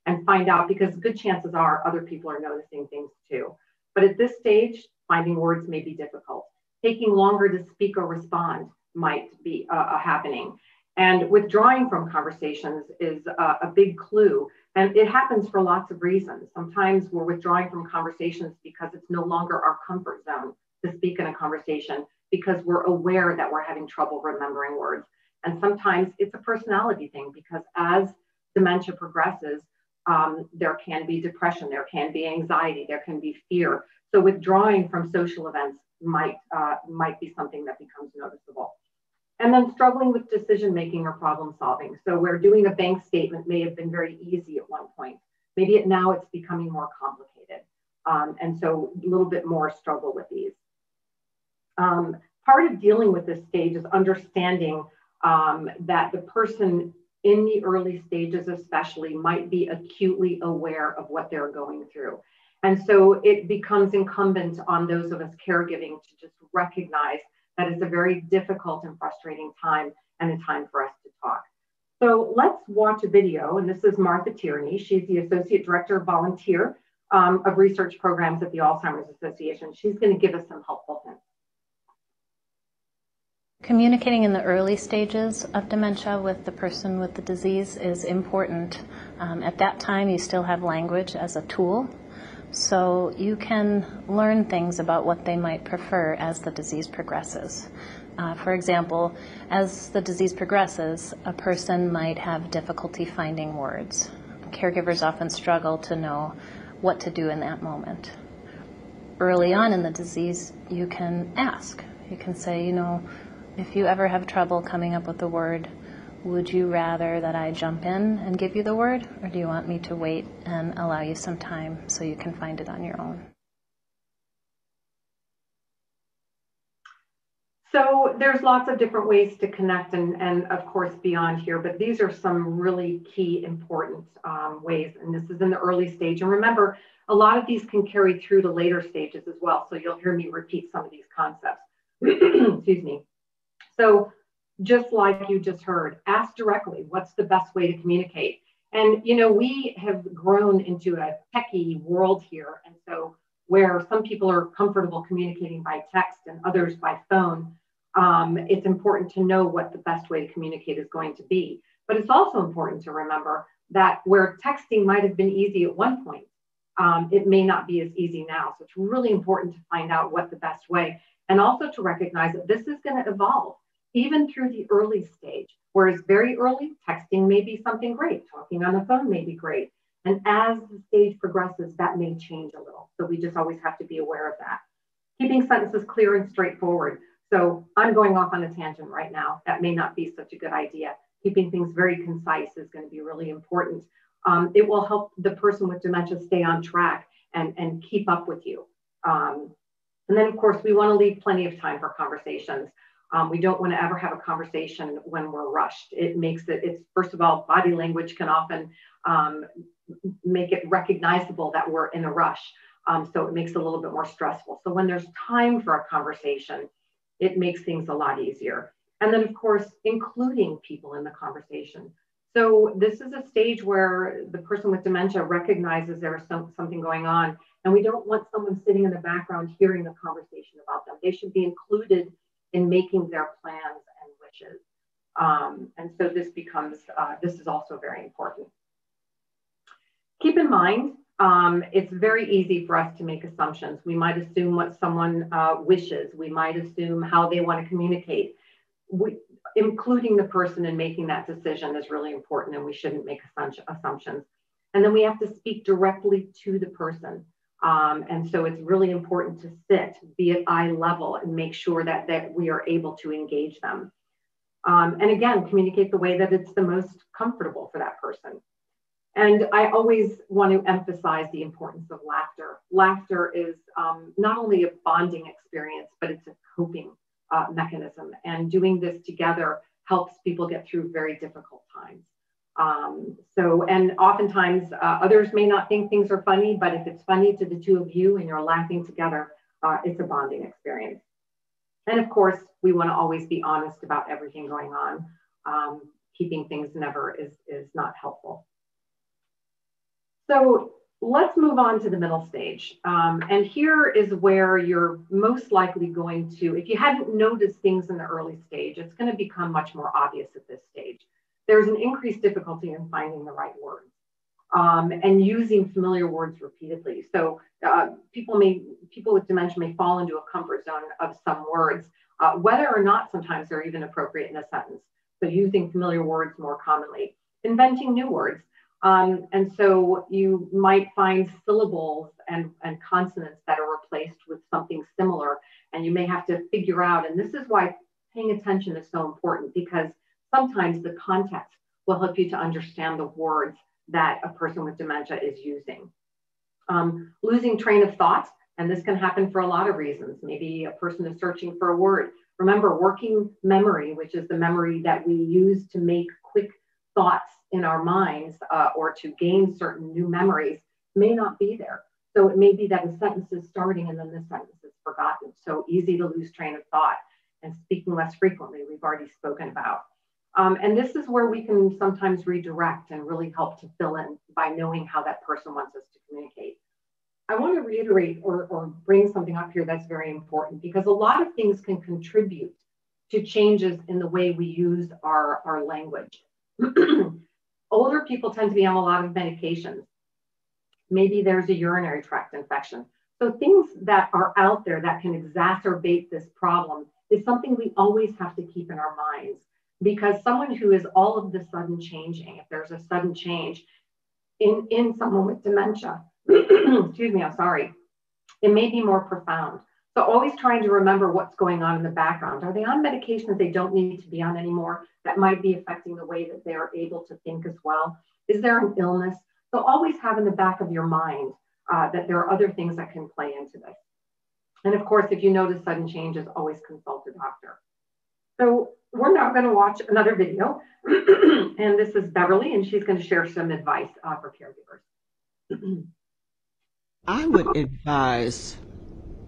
F: and find out, because good chances are other people are noticing things too. But at this stage, finding words may be difficult. Taking longer to speak or respond might be happening. And withdrawing from conversations is a big clue. And it happens for lots of reasons. Sometimes we're withdrawing from conversations because it's no longer our comfort zone to speak in a conversation, because we're aware that we're having trouble remembering words. And sometimes it's a personality thing, because as dementia progresses, there can be depression, there can be anxiety, there can be fear. So withdrawing from social events might be something that becomes noticeable. And then struggling with decision-making or problem solving. So where doing a bank statement may have been very easy at one point, maybe now it's becoming more complicated. And so a little bit more struggle with these. Part of dealing with this stage is understanding that the person in the early stages especially might be acutely aware of what they're going through. And so it becomes incumbent on those of us caregiving to just recognize that it's a very difficult and frustrating time and a time for us to talk. So let's watch a video, and this is Martha Tierney. She's the Associate Director of Volunteer of Research Programs at the Alzheimer's Association. She's going to give us some helpful hints.
G: Communicating in the early stages of dementia with the person with the disease is important. At that time, you still have language as a tool, so you can learn things about what they might prefer as the disease progresses. For example, as the disease progresses, a person might have difficulty finding words. Caregivers often struggle to know what to do in that moment. Early on in the disease, you can ask. You can say, if you ever have trouble coming up with a word, would you rather that I jump in and give you the word, or do you want me to wait and allow you some time so you can find it on your own?
F: So there's lots of different ways to connect and of course beyond here, but these are some really key important ways, and this is in the early stage. And remember, a lot of these can carry through to later stages as well, so you'll hear me repeat some of these concepts. Excuse me. So just like you just heard, ask directly, what's the best way to communicate? And, we have grown into a techie world here. And so where some people are comfortable communicating by text and others by phone, it's important to know what the best way to communicate is going to be. But it's also important to remember that where texting might have been easy at one point, it may not be as easy now. So it's really important to find out what the best way, and also to recognize that this is going to evolve even through the early stage. Whereas very early, texting may be something great, talking on the phone may be great. And as the stage progresses, that may change a little. So we just always have to be aware of that. Keeping sentences clear and straightforward. So I'm going off on a tangent right now. That may not be such a good idea. Keeping things very concise is going to be really important. It will help the person with dementia stay on track and keep up with you. And then, of course, we want to leave plenty of time for conversations. We don't want to ever have a conversation when we're rushed. It's first of all, body language can often make it recognizable that we're in a rush. So it makes it a little bit more stressful. So when there's time for a conversation, it makes things a lot easier. And then, of course, including people in the conversation. So this is a stage where the person with dementia recognizes there is something going on, and we don't want someone sitting in the background hearing the conversation about them. They should be included in making their plans and wishes. And so this is also very important. Keep in mind, it's very easy for us to make assumptions. We might assume what someone wishes. We might assume how they want to communicate. Including the person in making that decision is really important, and we shouldn't make assumptions. And then we have to speak directly to the person. And so it's really important to sit, be at eye level, and make sure that we are able to engage them. And again, communicate the way that it's the most comfortable for that person. And I always want to emphasize the importance of laughter. Laughter is not only a bonding experience, but it's a coping mechanism. And doing this together helps people get through very difficult times. And oftentimes others may not think things are funny, but if it's funny to the two of you and you're laughing together, it's a bonding experience. And of course, we want to always be honest about everything going on. Keeping things never is not helpful. So let's move on to the middle stage. And here is where you're most likely going to, if you hadn't noticed things in the early stage, it's going to become much more obvious at this stage. There's an increased difficulty in finding the right words and using familiar words repeatedly. So people with dementia may fall into a comfort zone of some words, whether or not sometimes they're even appropriate in a sentence. So using familiar words more commonly, inventing new words. And so you might find syllables and consonants that are replaced with something similar, and you may have to figure out, and this is why paying attention is so important, because sometimes the context will help you to understand the words that a person with dementia is using. Losing train of thought, and this can happen for a lot of reasons. Maybe a person is searching for a word. Remember, working memory, which is the memory that we use to make quick thoughts in our minds or to gain certain new memories, may not be there. So it may be that a sentence is starting and then the sentence is forgotten. So easy to lose train of thought, and speaking less frequently, we've already spoken about. And this is where we can sometimes redirect and really help to fill in by knowing how that person wants us to communicate. I want to reiterate or bring something up here that's very important, because a lot of things can contribute to changes in the way we use our language. Older people tend to be on a lot of medications. Maybe there's a urinary tract infection. So things that are out there that can exacerbate this problem is something we always have to keep in our minds, because someone who is all of the sudden changing, if there's a sudden change in someone with dementia, excuse me, I'm sorry, it may be more profound. So always trying to remember what's going on in the background. Are they on medications they don't need to be on anymore that might be affecting the way that they are able to think as well? Is there an illness? So always have in the back of your mind that there are other things that can play into this. And of course, if you notice sudden changes, always consult a doctor. So we're now going to watch another video. And this is Beverly, and she's going to share some advice for caregivers.
H: I would advise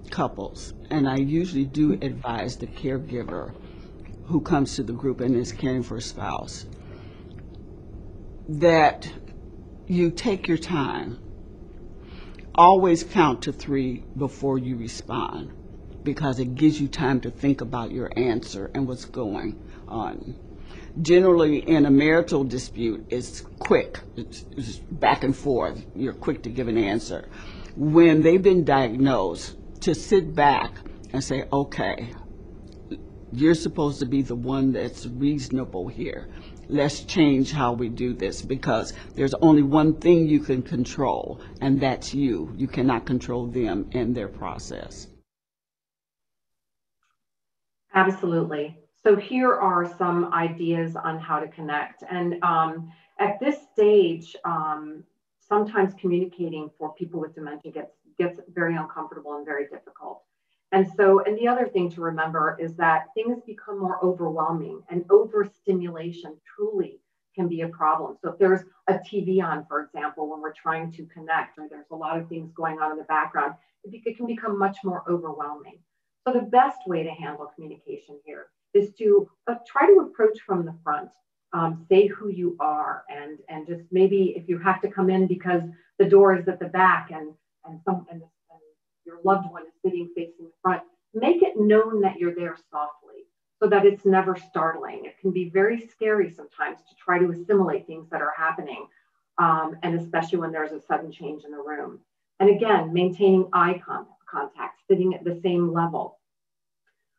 H: couples, and I usually do advise the caregiver who comes to the group and is caring for a spouse, that you take your time. Always count to 3 before you respond, because it gives you time to think about your answer and what's going on. Generally, in a marital dispute, it's quick. It's back and forth. You're quick to give an answer. When they've been diagnosed, to sit back and say, okay, you're supposed to be the one that's reasonable here. Let's change how we do this, because there's only one thing you can control, and that's you. You cannot control them and their process.
F: Absolutely. So here are some ideas on how to connect. And at this stage, sometimes communicating for people with dementia gets very uncomfortable and very difficult. And the other thing to remember is that things become more overwhelming, and overstimulation truly can be a problem. So if there's a TV on, for example, when we're trying to connect, or there's a lot of things going on in the background, it can become much more overwhelming. So the best way to handle communication here is to try to approach from the front. Say who you are, and just maybe if you have to come in because the door is at the back and your loved one is sitting facing the front, make it known that you're there softly so that it's never startling. It can be very scary sometimes to try to assimilate things that are happening, and especially when there's a sudden change in the room. And again, maintaining eye contact, sitting at the same level.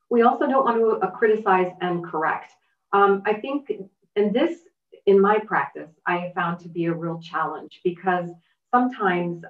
F: We also don't want to criticize and correct. I think, and this in my practice, I have found to be a real challenge, because sometimes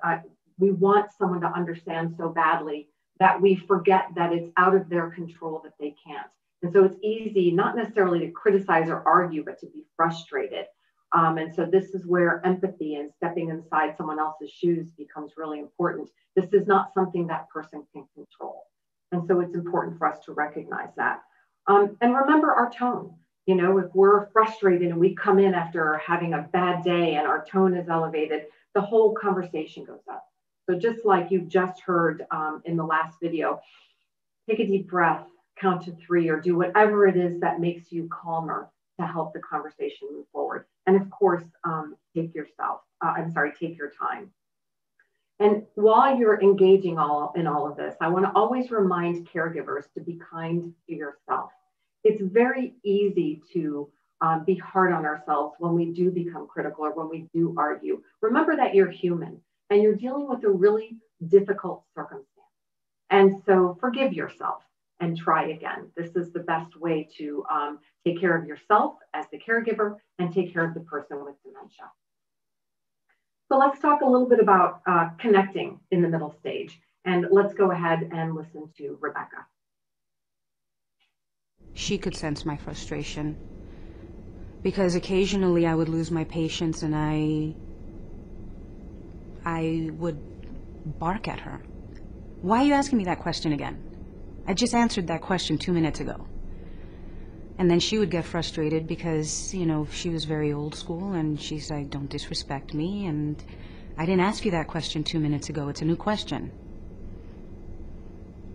F: we want someone to understand so badly that we forget that it's out of their control, that they can't. And so it's easy, not necessarily to criticize or argue, but to be frustrated. And so this is where empathy and stepping inside someone else's shoes becomes really important. This is not something that person can control. And so it's important for us to recognize that. And remember our tone. You know, if we're frustrated and we come in after having a bad day and our tone is elevated, the whole conversation goes up. So just like you just heard in the last video, take a deep breath, count to 3, or do whatever it is that makes you calmer to help the conversation move forward. And of course, take your time. And while you're engaging in all of this, I want to always remind caregivers to be kind to yourself. It's very easy to be hard on ourselves when we do become critical or when we do argue. Remember that you're human and you're dealing with a really difficult circumstance. And so forgive yourself and try again. This is the best way to take care of yourself as the caregiver and take care of the person with dementia. So let's talk a little bit about connecting in the middle stage. And let's go ahead and listen to Rebecca.
I: She could sense my frustration, because occasionally I would lose my patience and I would bark at her. Why are you asking me that question again? I just answered that question 2 minutes ago. And then she would get frustrated because, you know, she was very old school, and she's like, don't disrespect me. And I didn't ask you that question 2 minutes ago. It's a new question.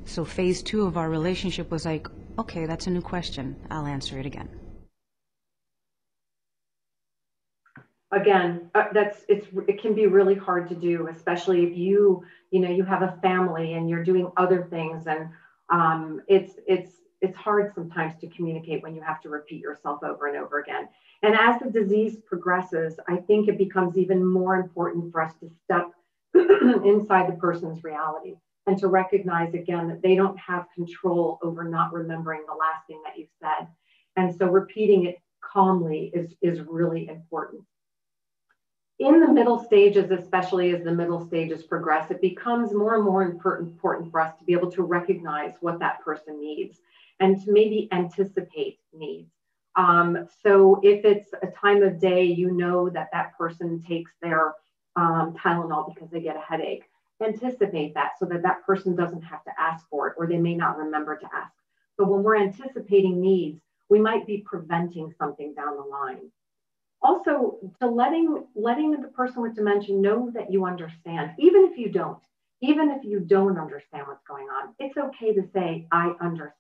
I: So phase 2 of our relationship was like, okay, that's a new question. I'll answer it again.
F: Again, it can be really hard to do, especially if you have a family and you're doing other things, and it's hard sometimes to communicate when you have to repeat yourself over and over again. And as the disease progresses, I think it becomes even more important for us to step inside the person's reality and to recognize again that they don't have control over not remembering the last thing that you said. And so repeating it calmly is really important. In the middle stages, especially as the middle stages progress, it becomes more and more important for us to be able to recognize what that person needs and to maybe anticipate needs. So if it's a time of day, you know that that person takes their Tylenol because they get a headache, anticipate that so that that person doesn't have to ask for it, or they may not remember to ask. So when we're anticipating needs, we might be preventing something down the line. Also, to letting the person with dementia know that you understand, even if you don't understand what's going on, it's okay to say, I understand,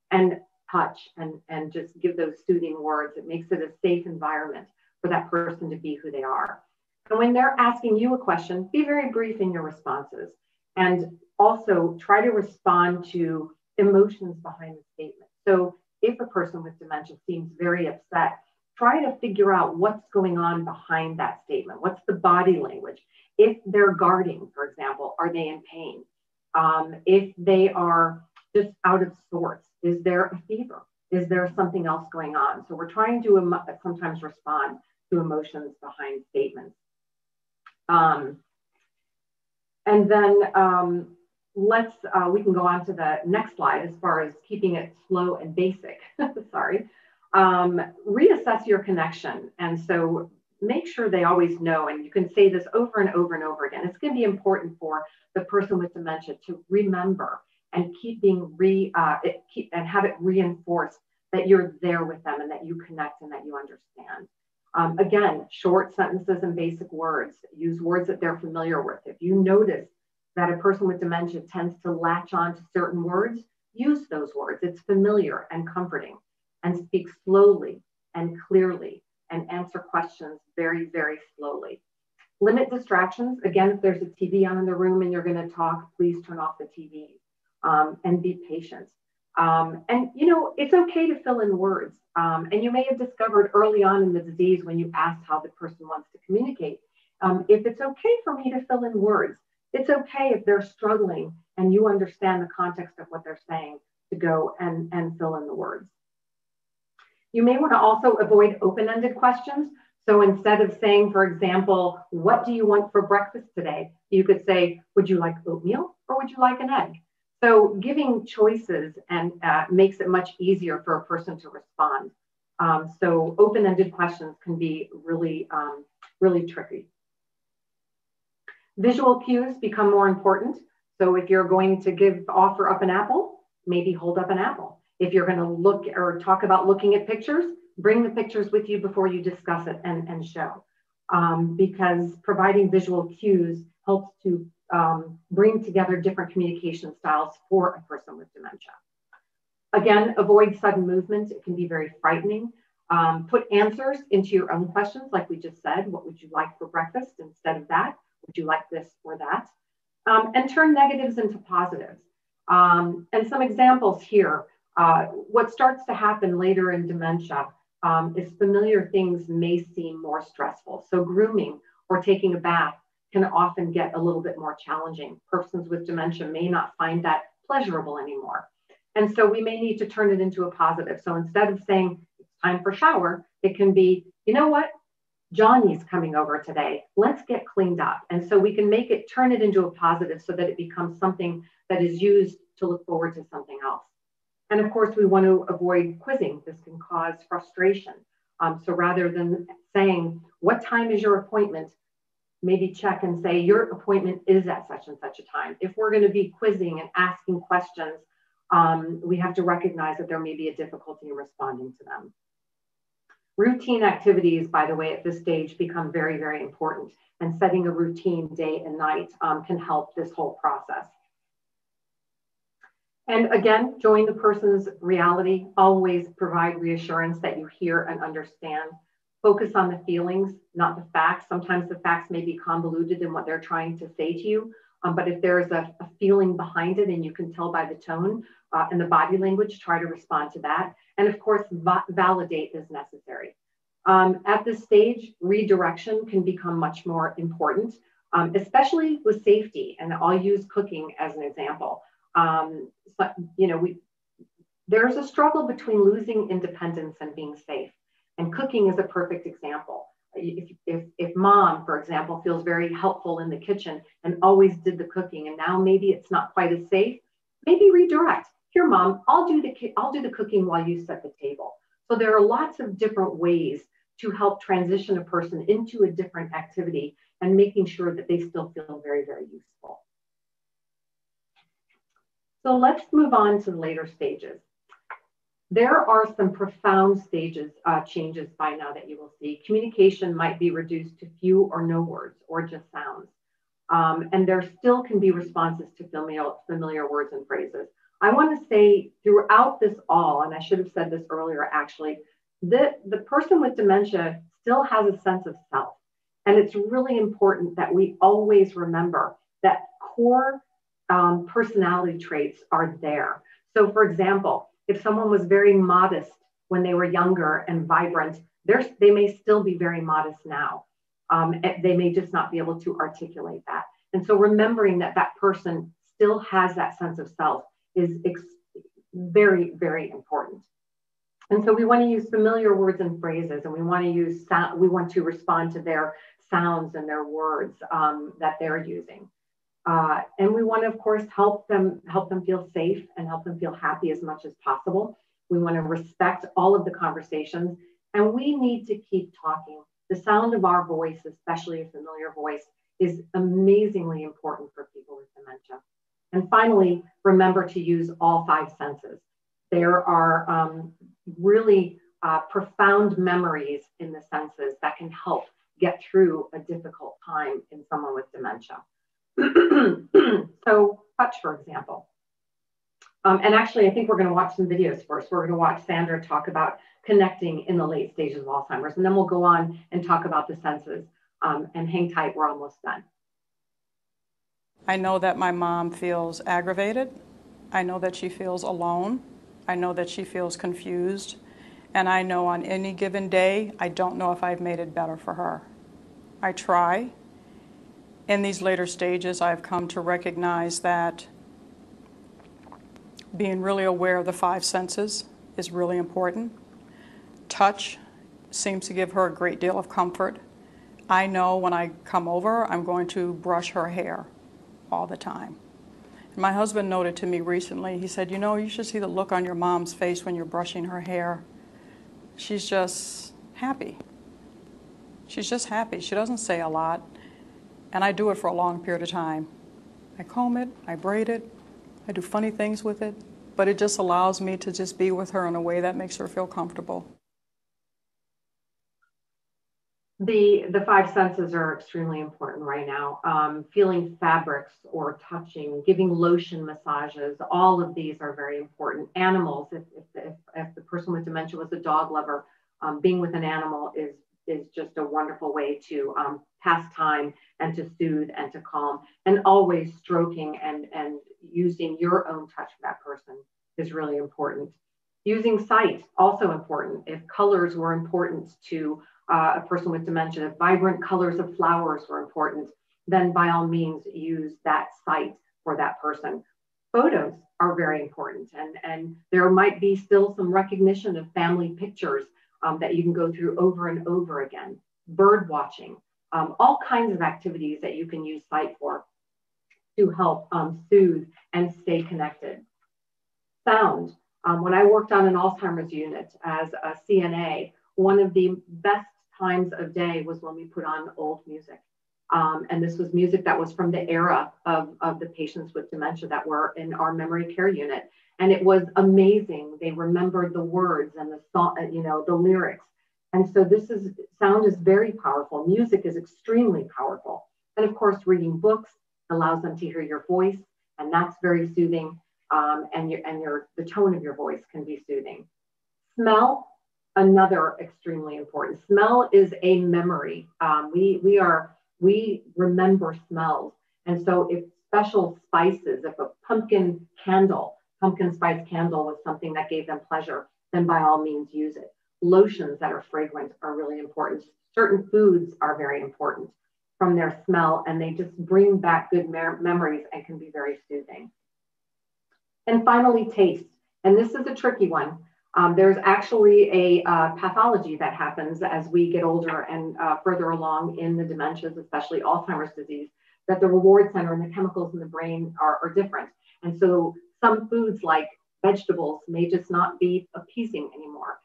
F: and touch and just give those soothing words. It makes it a safe environment for that person to be who they are. And when they're asking you a question, be very brief in your responses, and also try to respond to emotions behind the statement. So if a person with dementia seems very upset, try to figure out what's going on behind that statement. What's the body language? If they're guarding, for example, are they in pain? If they are just out of sorts, is there a fever? Is there something else going on? So we're trying to sometimes respond to emotions behind statements. And then we can go on to the next slide as far as keeping it slow and basic. Sorry. Reassess your connection. And so make sure they always know, and you can say this over and over and over again. It's going to be important for the person with dementia to remember and and have it reinforced that you're there with them and that you connect and that you understand. Again, short sentences and basic words. Use words that they're familiar with. If you notice that a person with dementia tends to latch on to certain words, use those words. It's familiar and comforting. And speak slowly and clearly and answer questions very, very slowly. Limit distractions. Again, if there's a TV on in the room and you're going to talk, please turn off the TV and be patient. And, you know, it's okay to fill in words. And you may have discovered early on in the disease when you asked how the person wants to communicate, if it's okay for me to fill in words, it's okay if they're struggling and you understand the context of what they're saying to go and fill in the words. You may want to also avoid open-ended questions. So instead of saying, for example, what do you want for breakfast today? You could say, would you like oatmeal or would you like an egg? So giving choices and makes it much easier for a person to respond. So open-ended questions can be really, really tricky. Visual cues become more important. So if you're going to offer up an apple, maybe hold up an apple. If you're going to look or talk about looking at pictures, bring the pictures with you before you discuss it and show. Because providing visual cues helps to bring together different communication styles for a person with dementia. Again, avoid sudden movement. It can be very frightening. Put answers into your own questions, like we just said. What would you like for breakfast? Instead of that, would you like this or that? And turn negatives into positives. And some examples here. What starts to happen later in dementia is familiar things may seem more stressful. So grooming or taking a bath can often get a little bit more challenging. Persons with dementia may not find that pleasurable anymore. And so we may need to turn it into a positive. So instead of saying it's time for shower, it can be, you know what? Johnny's coming over today. Let's get cleaned up. And so we can turn it into a positive so that it becomes something that is used to look forward to something else. And of course, we want to avoid quizzing. This can cause frustration. So rather than saying, what time is your appointment? Maybe check and say, your appointment is at such and such a time. If we're going to be quizzing and asking questions, we have to recognize that there may be a difficulty in responding to them. Routine activities, by the way, at this stage become very, very important. And setting a routine day and night can help this whole process. And again, join the person's reality. Always provide reassurance that you hear and understand. Focus on the feelings, not the facts. Sometimes the facts may be convoluted in what they're trying to say to you. But if there's a feeling behind it and you can tell by the tone and the body language, try to respond to that. And of course, validate as necessary. At this stage, redirection can become much more important, especially with safety. And I'll use cooking as an example. There's a struggle between losing independence and being safe. And cooking is a perfect example. If mom, for example, feels very helpful in the kitchen and always did the cooking, and now maybe it's not quite as safe, maybe redirect. Here, mom, I'll do the cooking while you set the table. So there are lots of different ways to help transition a person into a different activity and making sure that they still feel very, very useful. So let's move on to the later stages. There are some profound changes by now that you will see. Communication might be reduced to few or no words or just sounds. And there still can be responses to familiar words and phrases. I want to say throughout this all, and I should have said this earlier actually, the person with dementia still has a sense of self. And it's really important that we always remember that core personality traits are there. So for example, if someone was very modest when they were younger and vibrant, they may still be very modest now. They may just not be able to articulate that. And so remembering that that person still has that sense of self is very, very important. And so we want to use familiar words and phrases, and we want to respond to their sounds and their words that they're using. And we want to, of course, help them feel safe and help them feel happy as much as possible. We want to respect all of the conversations, and we need to keep talking. The sound of our voice, especially a familiar voice, is amazingly important for people with dementia. And finally, remember to use all 5 senses. There are really profound memories in the senses that can help get through a difficult time in someone with dementia. So touch, for example. And actually, I think we're going to watch some videos first. We're going to watch Sandra talk about connecting in the late stages of Alzheimer's, and then we'll go on and talk about the senses. And hang tight, we're almost done.
J: I know that my mom feels aggravated. I know that she feels alone. I know that she feels confused. And I know on any given day, I don't know if I've made it better for her. I try. In these later stages, I've come to recognize that being really aware of the 5 senses is really important. Touch seems to give her a great deal of comfort. I know when I come over, I'm going to brush her hair all the time. And my husband noted to me recently, he said, you know, you should see the look on your mom's face when you're brushing her hair. She's just happy. She's just happy. She doesn't say a lot. And I do it for a long period of time. I comb it, I braid it, I do funny things with it, but it just allows me to just be with her in a way that makes her feel comfortable.
F: The 5 senses are extremely important right now. Feeling fabrics or touching, giving lotion massages, all of these are very important. Animals, if the person with dementia was a dog lover, being with an animal is just a wonderful way to pass time and to soothe and to calm. And always stroking and using your own touch for that person is really important. Using sight, also important. If colors were important to a person with dementia, if vibrant colors of flowers were important, then by all means use that sight for that person. Photos are very important, and there might be still some recognition of family pictures that you can go through over and over again. Bird watching, all kinds of activities that you can use sight for to help soothe and stay connected. Sound. When I worked on an Alzheimer's unit as a CNA, one of the best times of day was when we put on old music. And this was music that was from the era of the patients with dementia that were in our memory care unit. And it was amazing. They remembered the words and the song, the lyrics. And so sound is very powerful. Music is extremely powerful. And of course, reading books allows them to hear your voice, and that's very soothing. And the tone of your voice can be soothing. Smell, another extremely important. Smell is a memory. We remember smells. And so if special spices. If a pumpkin spice candle was something that gave them pleasure, then by all means use it. Lotions that are fragrant are really important. Certain foods are very important from their smell, and they just bring back good memories and can be very soothing. And finally, taste. And this is a tricky one. There's actually a pathology that happens as we get older and further along in the dementias, especially Alzheimer's disease, that the reward center and the chemicals in the brain are different. And so some foods like vegetables may just not be appeasing anymore.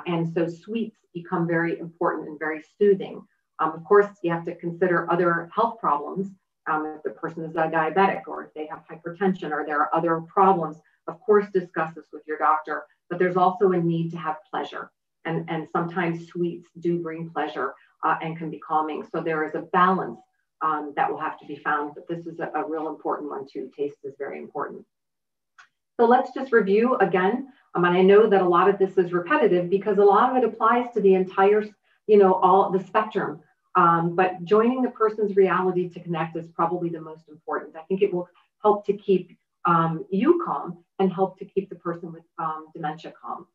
F: And so sweets become very important and very soothing. Of course, you have to consider other health problems. If the person is a diabetic, or if they have hypertension, or there are other problems, of course, discuss this with your doctor. But there's also a need to have pleasure. And sometimes sweets do bring pleasure and can be calming. So there is a balance that will have to be found. But this is a real important one too. Taste is very important. So let's just review again. And I know that a lot of this is repetitive because a lot of it applies to the entire, all the spectrum. But joining the person's reality to connect is probably the most important. I think it will help to keep you calm and help to keep the person with dementia calm.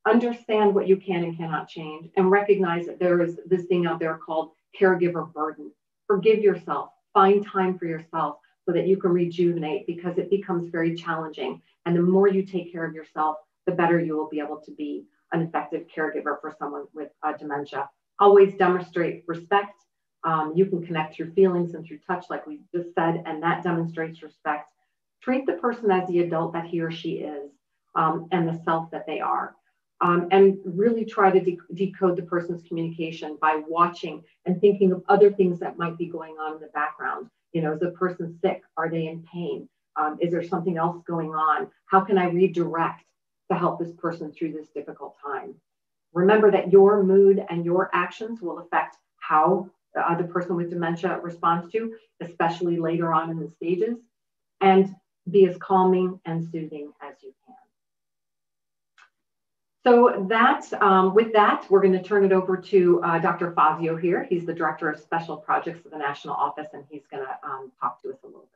F: Understand what you can and cannot change, and recognize that there is this thing out there called caregiver burden. Forgive yourself, find time for yourself so that you can rejuvenate, because it becomes very challenging. And the more you take care of yourself, the better you will be able to be an effective caregiver for someone with dementia. Always demonstrate respect. You can connect through feelings and through touch, like we just said, and that demonstrates respect. Treat the person as the adult that he or she is, and the self that they are. And really try to decode the person's communication by watching and thinking of other things that might be going on in the background. Is the person sick? Are they in pain? Is there something else going on? How can I redirect to help this person through this difficult time? Remember that your mood and your actions will affect how the person with dementia responds to, especially later on in the stages, and be as calming and soothing as you can. So with that, we're going to turn it over to Dr. Fazio here. He's the Director of Special Projects of the National Office, and he's going to talk to us a little bit.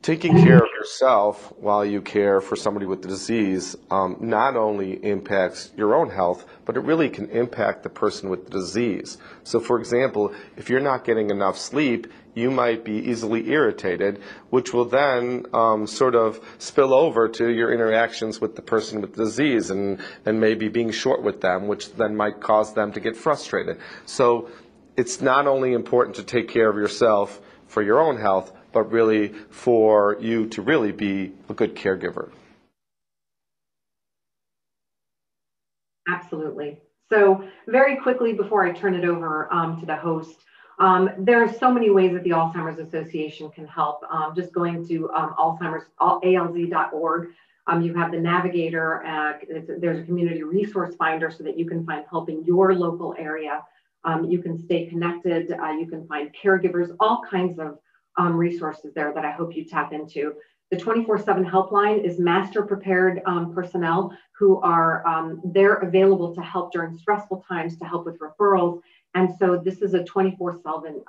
K: Taking care of yourself while you care for somebody with the disease not only impacts your own health, but it really can impact the person with the disease. So for example, if you're not getting enough sleep, you might be easily irritated, which will then sort of spill over to your interactions with the person with the disease, and maybe being short with them, which then might cause them to get frustrated. So it's not only important to take care of yourself for your own health, but really for you to really be a good caregiver.
F: Absolutely. So very quickly before I turn it over to the host, there are so many ways that the Alzheimer's Association can help. Just going to alz.org, you have the navigator, there's a community resource finder so that you can find help in your local area. You can stay connected, you can find caregivers, all kinds of resources there that I hope you tap into. The 24/7 helpline is master prepared personnel who are they're available to help during stressful times, to help with referrals. And so this is a 24/7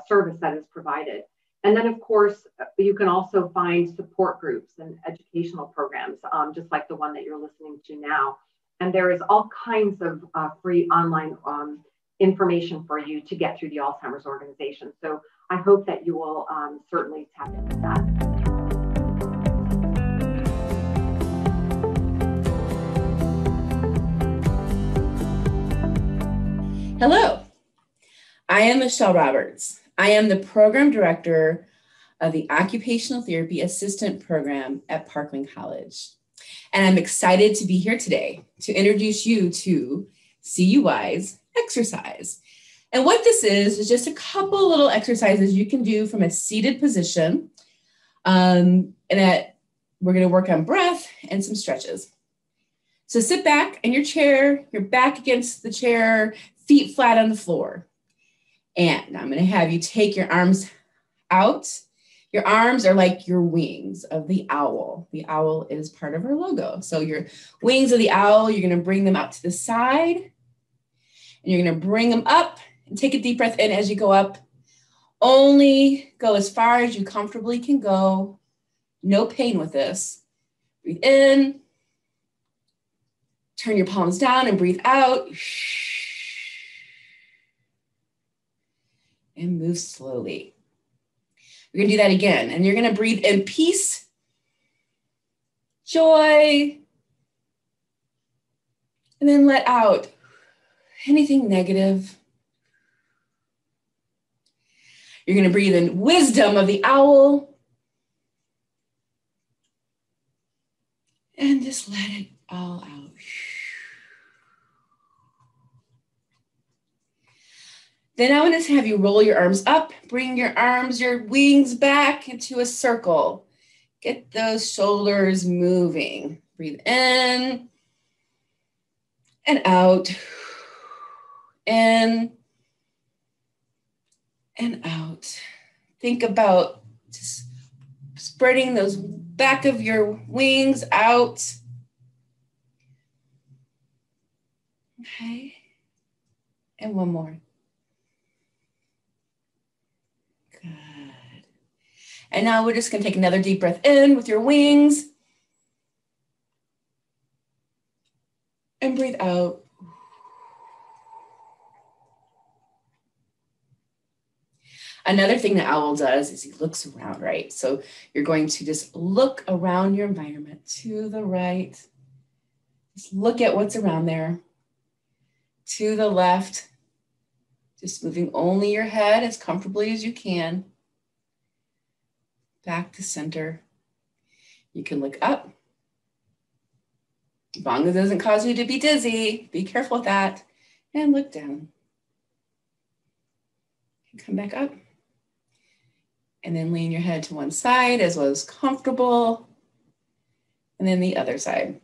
F: service that is provided. And then of course, you can also find support groups and educational programs, just like the one that you're listening to now. And there is all kinds of free online information for you to get through the Alzheimer's organization. So I hope that you will certainly tap into that.
L: Hello, I am Michelle Roberts. I am the Program Director of the Occupational Therapy Assistant Program at Parkland College. And I'm excited to be here today to introduce you to CUI's exercise. And what this is just a couple little exercises you can do from a seated position. And we're going to work on breath and some stretches. So sit back in your chair, your back against the chair, feet flat on the floor. And I'm going to have you take your arms out. Your arms are like your wings of the owl. The owl is part of our logo. So your wings of the owl, you're going to bring them out to the side. And you're going to bring them up and take a deep breath in as you go up. Only go as far as you comfortably can go. No pain with this. Breathe in. Turn your palms down and breathe out. And move slowly. We're going to do that again. And you're going to breathe in peace, joy, and then let out anything negative. You're going to breathe in wisdom of the owl. And just let it all out. Then I want to have you roll your arms up, bring your arms, your wings back into a circle. Get those shoulders moving. Breathe in and out. In and out. Think about just spreading those back of your wings out. Okay. And one more. Good. And now we're just going to take another deep breath in with your wings. And breathe out. Another thing the owl does is he looks around, right? So you're going to just look around your environment to the right. Just look at what's around there. To the left. Just moving only your head as comfortably as you can. Back to center. You can look up. As long as it doesn't cause you to be dizzy, be careful with that. And look down. And come back up. And then lean your head to one side as well as comfortable. And then the other side.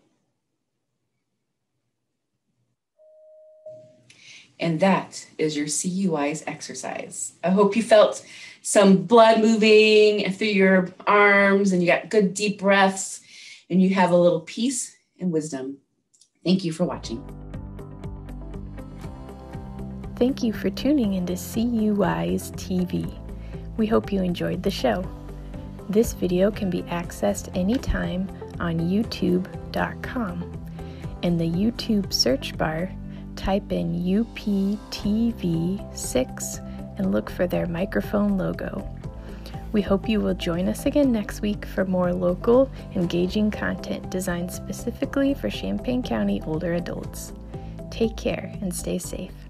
L: And that is your CUI's exercise. I hope you felt some blood moving through your arms and you got good deep breaths and you have a little peace and wisdom. Thank you for watching.
M: Thank you for tuning into CUI's TV. We hope you enjoyed the show. This video can be accessed anytime on youtube.com. In the YouTube search bar, type in UPTV6 and look for their microphone logo. We hope you will join us again next week for more local, engaging content designed specifically for Champaign County older adults. Take care and stay safe.